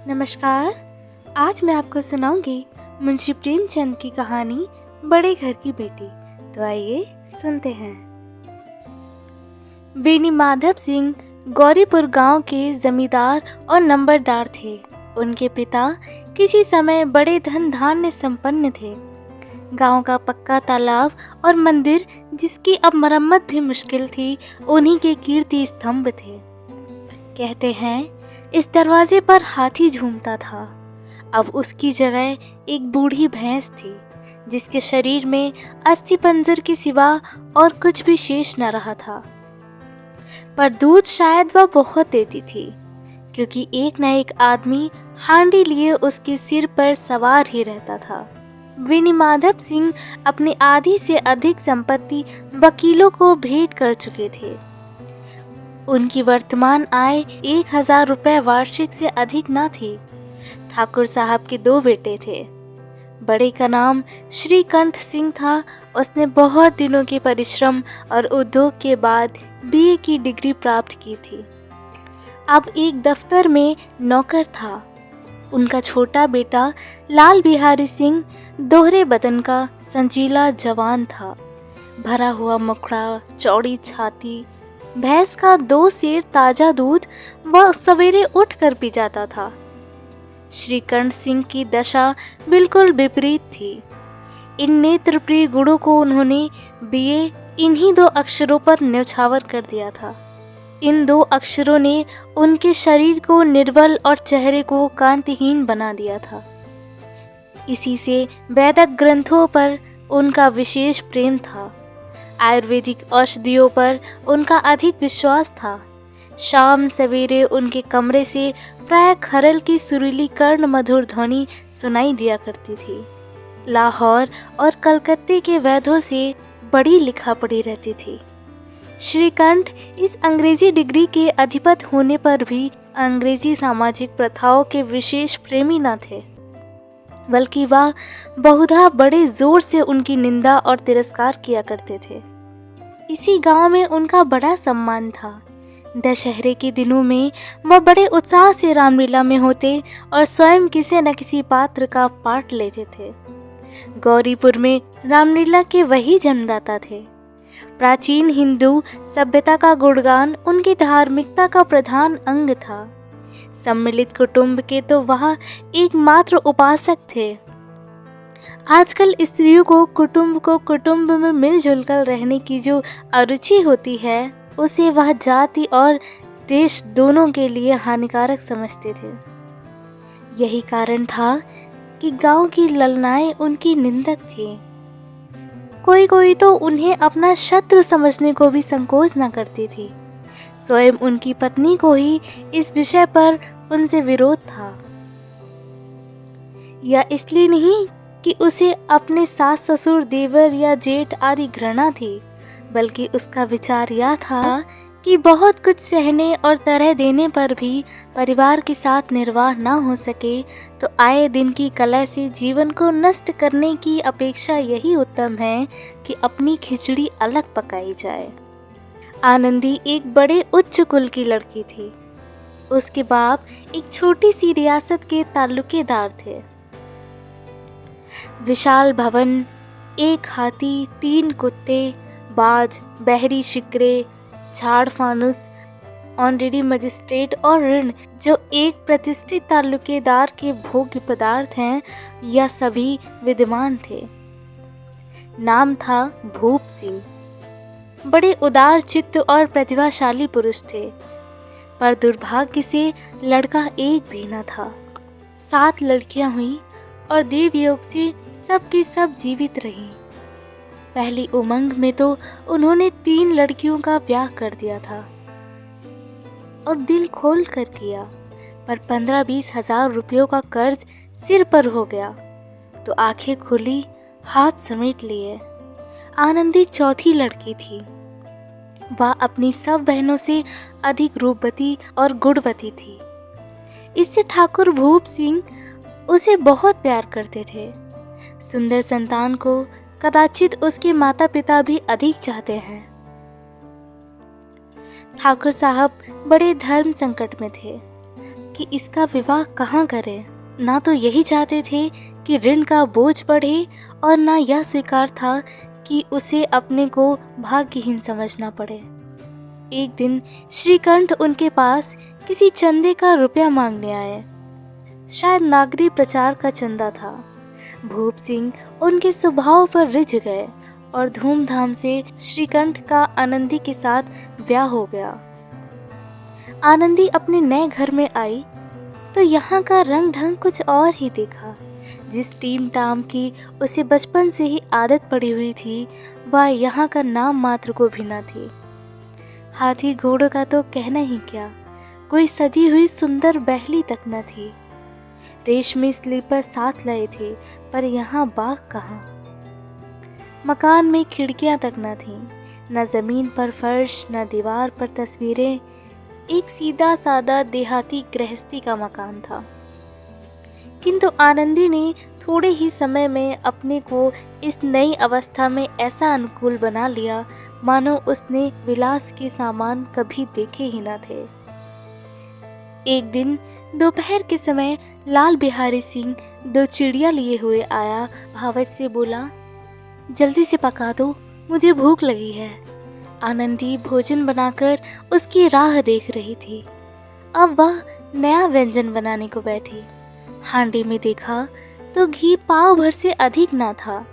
नमस्कार। आज मैं आपको सुनाऊंगी मुंशी प्रेमचंद की कहानी बड़े घर की बेटी। तो आइए सुनते हैं। बेनी माधव सिंह गौरीपुर गांव के जमींदार और नंबरदार थे। उनके पिता किसी समय बड़े धन धान्य संपन्न थे। गांव का पक्का तालाब और मंदिर, जिसकी अब मरम्मत भी मुश्किल थी, उन्हीं के कीर्ति स्तंभ थे। कहते हैं इस दरवाजे पर हाथी झूमता था। अब उसकी जगह एक बूढ़ी भैंस थी, जिसके शरीर में अस्थि पंजर के सिवा और कुछ भी शेष न रहा था। पर दूध शायद वह बहुत देती थी, क्योंकि एक न एक आदमी हांडी लिए उसके सिर पर सवार ही रहता था। बेनी माधव सिंह अपनी आधी से अधिक संपत्ति वकीलों को भेंट कर चुके थे। उनकी वर्तमान आय 1000 रुपये वार्षिक से अधिक न थी। ठाकुर साहब के 2 बेटे थे। बड़े का नाम श्रीकंठ सिंह था। उसने बहुत दिनों के परिश्रम और उद्योग के बाद बीए की डिग्री प्राप्त की थी। अब एक दफ्तर में नौकर था। उनका छोटा बेटा लाल बिहारी सिंह दोहरे बदन का संजीला जवान था। भरा हुआ मुखड़ा, चौड़ी छाती, भैंस का 2 सेर ताजा दूध वह सवेरे उठकर पी जाता था। श्रीकंठ सिंह की दशा बिल्कुल विपरीत थी। इन नेत्रप्रिय गुणों को उन्होंने बीए इन्हीं 2 अक्षरों पर न्यौछावर कर दिया था। इन 2 अक्षरों ने उनके शरीर को निर्बल और चेहरे को कांतिहीन बना दिया था। इसी से वैदिक ग्रंथों पर उनका विशेष प्रेम था। आयुर्वेदिक औषधियों पर उनका अधिक विश्वास था। शाम सवेरे उनके कमरे से प्राय खरल की सुरीली कर्ण मधुर ध्वनि सुनाई दिया करती थी। लाहौर और कलकत्ते के वैद्यों से बड़ी लिखा पड़ी रहती थी। श्रीकंठ इस अंग्रेजी डिग्री के अधिपत होने पर भी अंग्रेजी सामाजिक प्रथाओं के विशेष प्रेमी न थे, बल्कि वह बहुधा बड़े जोर से उनकी निंदा और तिरस्कार किया करते थे। इसी गांव में उनका बड़ा सम्मान था। दशहरे के दिनों में वह बड़े उत्साह से रामलीला में होते और स्वयं किसी न किसी पात्र का पाठ लेते थे। गौरीपुर में रामलीला के वही जन्मदाता थे। प्राचीन हिंदू सभ्यता का गुणगान उनकी धार्मिकता का प्रधान अंग था। सम्मिलित कुटुंब के तो वह एकमात्र उपासक थे। आजकल स्त्रियों को कुटुंब में मिलजुल कर रहने की जो अरुचि होती है, उसे वह जाति और देश दोनों के लिए हानिकारक समझते थे। यही कारण था कि गांव की ललनाएं उनकी निंदक थी। कोई तो उन्हें अपना शत्रु समझने को भी संकोच न करती थी। स्वयं उनकी पत्नी को ही इस विषय पर उनसे विरोध था। या इसलिए नहीं कि उसे अपने सास ससुर, देवर या जेठ आदि घृणा थी, बल्कि उसका विचार यह था कि बहुत कुछ सहने और तरह देने पर भी परिवार के साथ निर्वाह न हो सके तो आए दिन की कलह से जीवन को नष्ट करने की अपेक्षा यही उत्तम है कि अपनी खिचड़ी अलग पकाई जाए। आनंदी एक बड़े उच्च कुल की लड़की थी। उसके बाप एक छोटी सी रियासत के ताल्लुकेदार थे। विशाल भवन, 1 हाथी, 3 कुत्ते, बाज, बहरी शिकरे, झाड़ फानुस, ऑनरेडी मजिस्ट्रेट और ऋण, जो एक प्रतिष्ठित ताल्लुकेदार के भोग्य पदार्थ हैं, यह सभी विद्यमान थे। नाम था भूप सिंह। बड़े उदार चित्त और प्रतिभाशाली पुरुष थे, पर दुर्भाग्य से लड़का एक भी न था। 7 लड़कियां हुई और देवयोग से सब की सब जीवित रहीं। पहली उमंग में तो उन्होंने 3 लड़कियों का ब्याह कर दिया था और दिल खोल कर किया, पर 15-20 हजार रुपयों का कर्ज सिर पर हो गया तो आंखें खुली, हाथ समेट लिए। आनंदी चौथी लड़की थी। वह अपनी सब बहनों से अधिक रूपवती और गुणवती थी। इससे ठाकुर भूप सिंह उसे बहुत प्यार करते थे। सुंदर संतान को कदाचित उसके माता पिता भी अधिक चाहते हैं। ठाकुर साहब बड़े धर्म संकट में थे। कि इसका विवाह कहाँ करें। ना तो यही चाहते थे कि ऋण का बोझ बढ़े और ना यह स्वीकार था कि उसे अपने को भाग्यहीन समझना पड़े। एक दिन श्रीकंठ उनके पास किसी चंदे का रुपया मांगने आए। शायद नागरी प्रचार का चंदा था। भूप सिंह उनके स्वभाव पर रिझ गए और धूमधाम से श्रीकंठ का आनंदी के साथ ब्याह हो गया। आनंदी अपने नए घर में आई तो यहाँ का रंग ढंग कुछ और ही देखा। जिस टीम टाम की उसे बचपन से ही आदत पड़ी हुई थी, वह यहाँ का नाम मात्र को भी न थी। हाथी घोड़ों का तो कहना ही क्या, कोई सजी हुई सुंदर बहली तक न थी। रेशमी स्लीपर साथ लाए थे, पर यहाँ बाग कहाँ। मकान में खिड़कियां तक न थीं, न जमीन पर फर्श, न दीवार पर तस्वीरें। एक सीधा सादा देहाती गृहस्थी का मकान था। किंतु आनंदी ने थोड़े ही समय में अपने को इस नई अवस्था में ऐसा अनुकूल बना लिया मानो उसने विलास के सामान कभी देखे ही न थे। एक दिन दोपहर के समय लाल बिहारी सिंह 2 चिड़िया लिए हुए आया। भावच से बोला, जल्दी से पका दो, मुझे भूख लगी है। आनंदी भोजन बनाकर उसकी राह देख रही थी। अब वह नया व्यंजन बनाने को बैठी। हांडी में देखा तो घी पाव भर से अधिक ना था।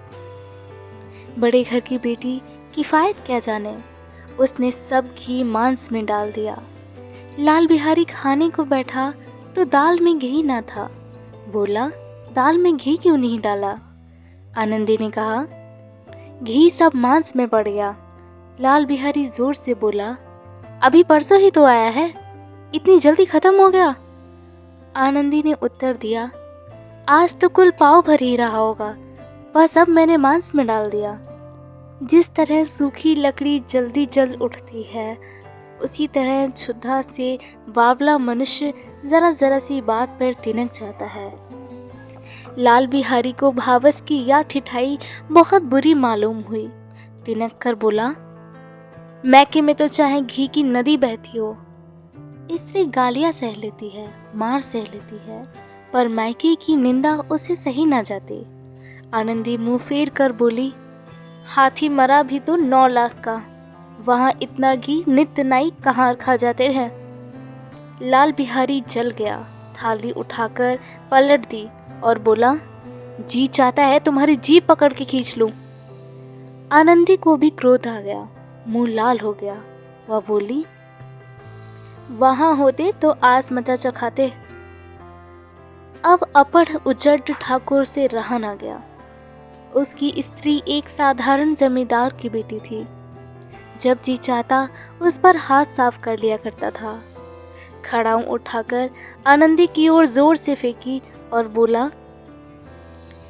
बड़े घर की बेटी किफायत क्या जाने, उसने सब घी मांस में डाल दिया। लाल बिहारी खाने को बैठा तो दाल में घी ना था। बोला, दाल में घी क्यों नहीं डाला? आनंदी ने कहा, घी सब मांस में पड़ गया। लाल बिहारी जोर से बोला, अभी परसों ही तो आया है, इतनी जल्दी खत्म हो गया? आनंदी ने उत्तर दिया, आज तो कुल पाव भर ही रहा होगा, वह सब मैंने मांस में डाल दिया। जिस तरह सूखी लकड़ी जल्दी जल उठती है, उसी तरह क्षुधा से बावला मनुष्य जरा जरा सी बात पर तिनक जाता है। लाल बिहारी को भावस की यह ठिठाई बहुत बुरी मालूम हुई। तिनक कर बोला, मैके में तो चाहे घी की नदी बहती हो। स्त्री गालियां सह लेती है, मार सह लेती है, पर मैके की निंदा उसे सही ना जाती। आनंदी मुंह फेर कर बोली, हाथी मरा भी तो 9 लाख का, वहां इतना घी नित्य नाई कहाँ खा जाते हैं। लाल बिहारी जल गया, थाली उठाकर पलट दी और बोला, जी चाहता है तुम्हारी जीभ पकड़ के खींच लूं। आनंदी को भी क्रोध आ गया, मुंह लाल हो गया। वह बोली, वहां होते तो आज मचा चखाते। अब अपढ़ उजड़ ठाकुर से रहा ना गया। उसकी स्त्री एक साधारण जमींदार की बेटी थी। जब जी चाहता उस पर हाथ साफ कर लिया करता था। खड़ाऊ उठाकर आनंदी की ओर जोर से फेंकी और बोला,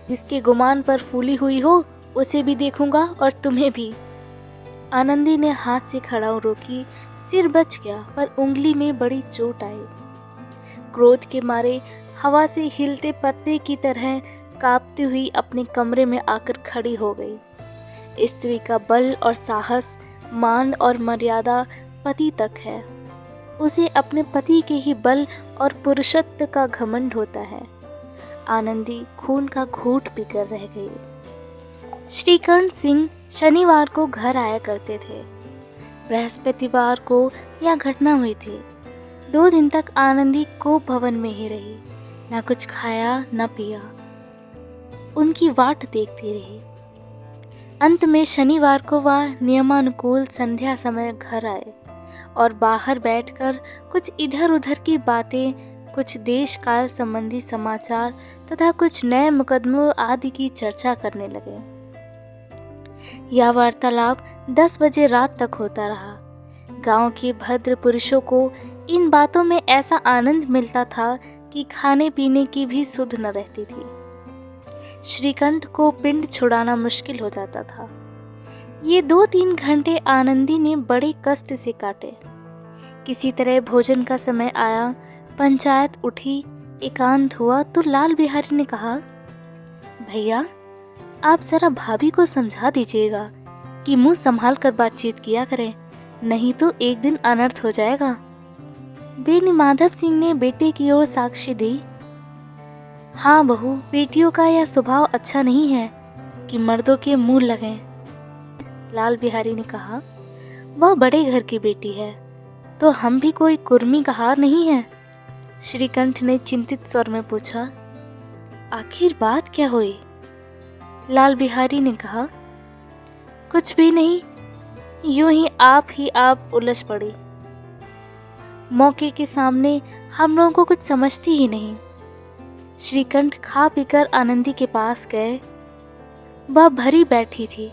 जिसके गुमान पर फूली हुई हो उसे भी देखूंगा और तुम्हें भी। आनंदी ने हाथ से खड़ाऊ रोकी, सिर बच गया पर उंगली में बड़ी चोट आई। क्रोध के मारे हवा से हिलते पत्ते की तरह कांपती हुई अपने कमरे में आकर खड़ी हो गई। स्त्री का बल और साहस, मान और मर्यादा पति तक है। उसे अपने पति के ही बल और पुरुषत्व का घमंड होता है। आनंदी खून का घूंट पीकर रह गई। श्रीकंठ सिंह शनिवार को घर आया करते थे। बृहस्पतिवार को यह घटना हुई थी। 2 दिन तक आनंदी कोप भवन में ही रही, न कुछ खाया न पिया, उनकी वाट देखती रही। अंत में शनिवार को वह नियमानुकूल संध्या समय घर आए और बाहर बैठकर कुछ इधर उधर की बातें, कुछ देश काल संबंधी समाचार तथा कुछ नए मुकदमों आदि की चर्चा करने लगे। यह वार्तालाप 10 बजे रात तक होता रहा। गांव के भद्र पुरुषों को इन बातों में ऐसा आनंद मिलता था कि खाने पीने की भी सुध न रहती थी। श्रीकंठ को पिंड छुड़ाना मुश्किल हो जाता था। ये 2-3 घंटे आनंदी ने बड़े कष्ट से काटे। किसी तरह भोजन का समय आया, पंचायत उठी, एकांत हुआ तो लाल बिहारी ने कहा, भैया आप जरा भाभी को समझा दीजिएगा कि मुंह संभाल कर बातचीत किया करें, नहीं तो एक दिन अनर्थ हो जाएगा। बेनी माधव सिंह ने बेटे की ओर साक्ष्य दी। हाँ बहू, बेटियों का यह स्वभाव अच्छा नहीं है कि मर्दों के मुंह लगें। लाल बिहारी ने कहा, वह बड़े घर की बेटी है, तो हम भी कोई कुर्मी कहार नहीं है। श्रीकंठ ने चिंतित स्वर में पूछा, आखिर बात क्या हुई? लाल बिहारी ने कहा, कुछ भी नहीं, यूं ही आप उलझ पड़ी। मौके के सामने हम लोगों को कुछ समझती ही नहीं। श्रीकंठ खा पीकर आनंदी के पास गए। वह भरी बैठी थी,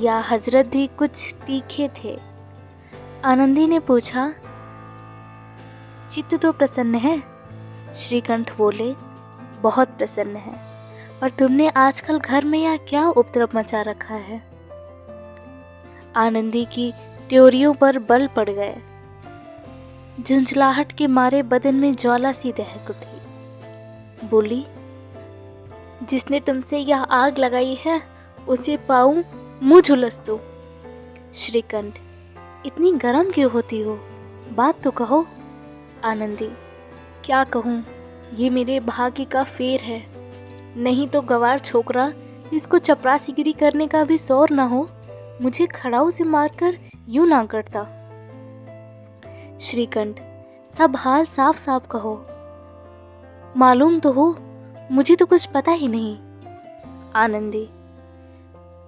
या हजरत भी कुछ तीखे थे। आनंदी ने पूछा, चित्त तो प्रसन्न है? श्रीकंठ बोले, बहुत प्रसन्न है। और तुमने आजकल घर में यह क्या उपद्रव मचा रखा है? आनंदी की त्योरियों पर बल पड़ गए। झुंझलाहट के मारे बदन में ज्वाला सी दहक उठी। बोली, जिसने तुमसे यह आग लगाई है उसे पाऊं मुंह झुलस दो। श्रीकंठ, इतनी गर्म क्यों होती हो? बात तो कहो। आनंदी, क्या कहूँ, ये मेरे भाग्य का फेर है। नहीं तो गवार छोकरा जिसको चपरासीगिरी करने का भी शौर न हो, मुझे खड़ाऊ से मारकर यूं ना करता। श्रीकंठ, सब हाल साफ साफ कहो। मालूम तो हो, मुझे तो कुछ पता ही नहीं। आनंदी,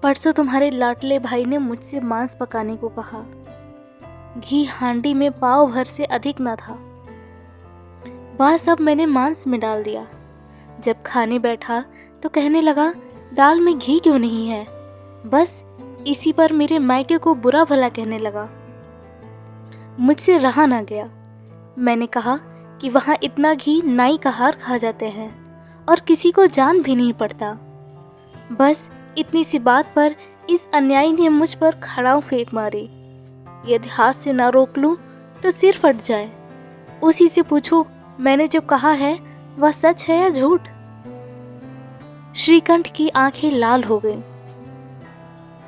परसों तुम्हारे लाडले भाई ने मुझसे मांस पकाने को कहा। घी हांडी में पाव भर से अधिक न था। वह सब मैंने मांस में डाल दिया। जब खाने बैठा तो कहने लगा, दाल में घी क्यों नहीं है? बस इसी पर मेरे मायके को बुरा भला कहने लगा। मुझसे रहा ना गया। मैंने कहा कि वहाँ इतना घी नाई का हार खा जाते हैं और किसी को जान भी नहीं पड़ता। बस इतनी सी बात पर इस अन्यायी ने मुझ पर खड़ाऊ फेंक मारी। यदि हाथ से ना रोक लूं तो सिर फट जाए। उसी से पूछो, मैंने जो कहा है वह सच है या झूठ? श्रीकंठ की आंखें लाल हो गईं।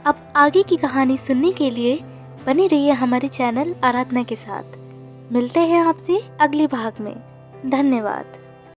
अब आगे की कहानी सुनने के लिए बने रहिए हमारे चैनल आराधना के साथ। मिलते हैं आपसे अगले भाग में। धन्यवाद।